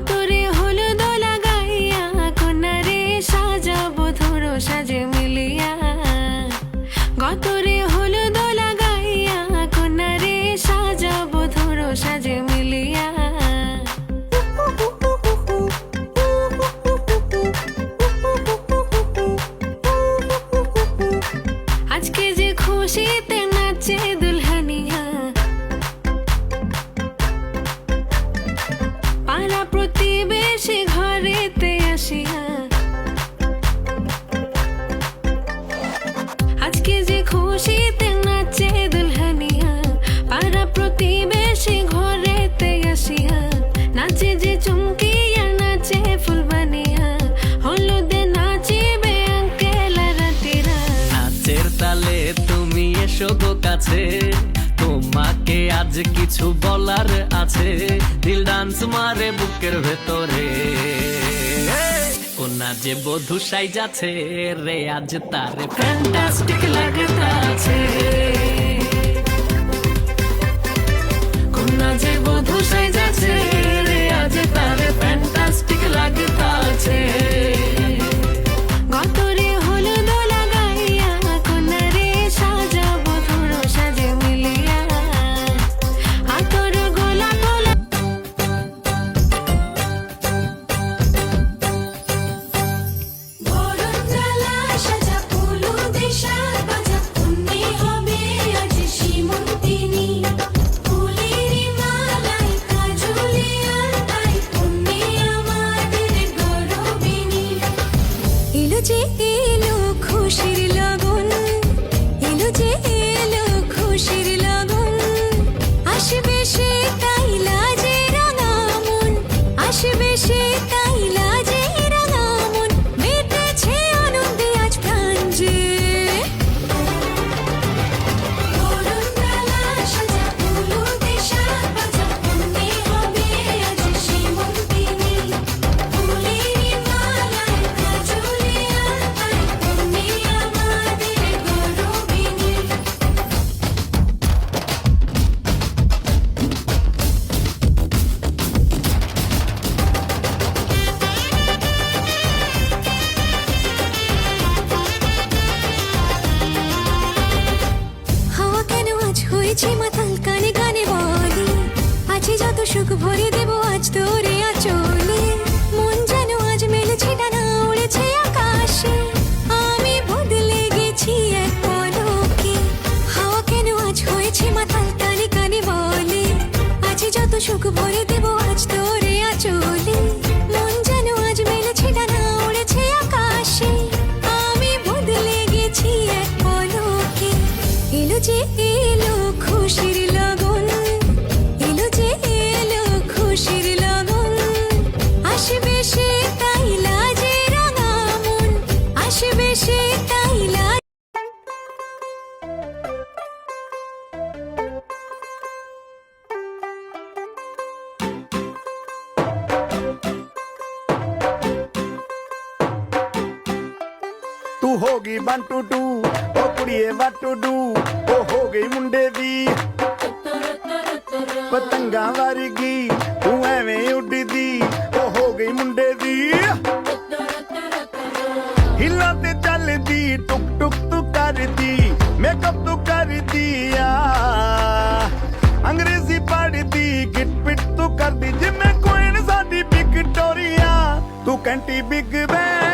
গতরে হলুদ লাগাইয়া কন্যারে সাজাবো ধরো সাজে মিলিয়া গতরে হলুদ লাগাইয়া কন্যারে সাজাবো ধরো সাজে মিলিয়া আজকে যে খুশিতে নাচে দুলহানিয়া পাড়া প্রতিবেশী ঘরেতে আসিয়া আজকে যে খুশিতে নাচে দুলহানিয়া পাড়া প্রতিবেশী ঘরেতে আসিয়া নাচে যে চুমকিয়া নাচে ফুলবানিয়া হলুদে নাচিবে আঙ্কেল রাতিরা নাচের তালে তুমি এসো গো কাছে তোমাকে আজ কিছু বলার আছে দিল ডান্স মারে বুকের ভেতরে কোনা যে বধূ সাই যাচ্ছে রে আজ তারে ফ্যান্টাস্টিক লাগতাছে কোনা যে বধূ সাই যাচ্ছে রে আজ তারে ফ্যান্টাস্টিক লাগতাছে গতরে হলুদ লাগাইয়া কন্যারে সাজাবো ধরো সাজে মিলিয়া আতর গোলা গোলা বরণ জ্বালা সাজা ফুলু দেশার বাজা উন্নি হবে আজ সীমন্তিনী ফুলেরি মালাই কাজলে আলতাই উন্নি আমাদের গৌরবিনী এলো যে এলো খুশির লগন এলো যে এলো খুশির লগন আসবে সে কাইলা যে রাঙা মন আসবে সে কাইলা যে রাঙা মন মেতেছে আনন্দে আজ প্রাণ যে বরণ জ্বালা সাজা ফুলু দেশার বাজা উন্নি হবে আজ সীমন্তিনী ফুলেরি মালাই কাজলে আলতাই উন্নি আমাদের গৌরবিনী হাওয়া কেন আজ হয়েছে মাতাল কানে কানে বলে আছে যত সুখ ভরে দেব আজ তোরে আঁচলে মন যেন আজ মেলেছে ডানা উড়েছে আকাশে আমি বদলে গেছি এক পলকে হাওয়া কেন আজ হয়েছে মাতাল কানে কানে বলে আছে যত সুখ ভরে দেব আজ তোরে আঁচলে মন যেন আজ মেলেছে ডানা উড়েছে আকাশে আমি বদলে গেছি এক পলকে এলো যে এলো খুশির লগন এলো যে এলো খুশির লগন আসবে সে কাইলা যে রাঙা মন আসবে সে কাইলা ਤੂੰ ਹੋ ਗਈ 1 2 2 ਓ ਕੁੜੀਏ what to do ਉਹ ਹੋ ਗਈ ਮੁੰਡੇ ਦੀ ਪਤੰਗਾਂ ਵਰਗੀ ਤੂੰ ਐਵੇਂ ਉੱਡਦੀ ਉਹ ਹੋ ਗਈ ਮੁੰਡੇ ਦੀ ਹਿੱਲਾਂ ਤੇ ਚੱਲਦੀ ਟੁਕ ਟੁਕ ਤੂੰ ਕਰਦੀ ਮੇਕਅਪ ਤੂੰ ਕਰਦੀ ਆ ਅੰਗਰੇਜ਼ੀ ਪੜ੍ਹਦੀ ਗਿਟ ਪਿਟ ਤੂੰ ਕਰਦੀ ਜਿਵੇਂ ਕੁਈਨ ਸਾਡੀ ਵਿਕਟੋਰੀਆ ਤੂੰ ਕੰਟੀ ਬਿਗ ਬੈਨ